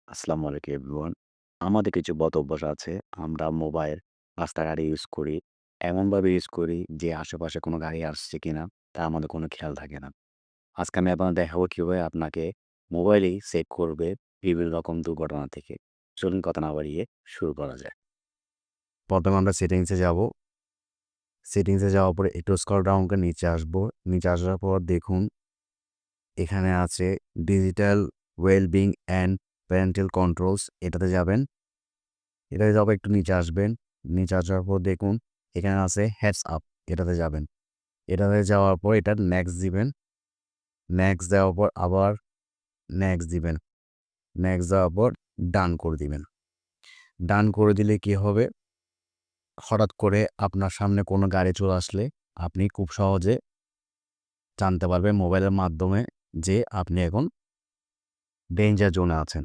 আসসালামু আলাইকুম এভরিওয়ান। আমাদের কিছু বদ অভ্যাস আছে। আমরা মোবাইল, রাস্তাঘাটে ইউজ করি। এমনভাবে ইউজ করি যে আশেপাশে কোনো গাড়ি আসছে কিনা তা আমাদের কোনো খেয়াল থাকে না। আজকে আমি আপনাকে দেখাবো কিভাবে আপনাকে মোবাইলেই সেভ করবে বিভিন্ন রকম দুর্ঘটনা থেকে। চলুন কথা না বাড়িয়ে শুরু করা যাক। ১ম আমরা সেটিংসে যাবো। সেটিংসে যাওয়ার পরে একটু স্ক্রল ডাউন করে নিচে আসবো। নিচে আসার পর দেখুন এখানে আছে digital wellbeing and parental controls এটাতে যাবেন। এটাতে যাওয়ার পর একটু নিচে আসবেন। নিচে আসার পর দেখুন এখানে আছে হেডস আপ এটাতে যাবেন। এটাতে যাওয়ার পর এটা নেক্সট দিবেন। নেক্সট দেওয়ার পর আবার নেক্সট দিবেন। নেক্সট দেওয়ার পর ডান করে দিবেন। ডান করে দিলে কি হবে? হঠাৎ করে আপনার সামনে কোনো গাড়ি চলে আসলে আপনি খুব সহজে জানতে পারবেন মোবাইলের মাধ্যমে যে আপনি এখন ডেঞ্জার জোনে আছেন।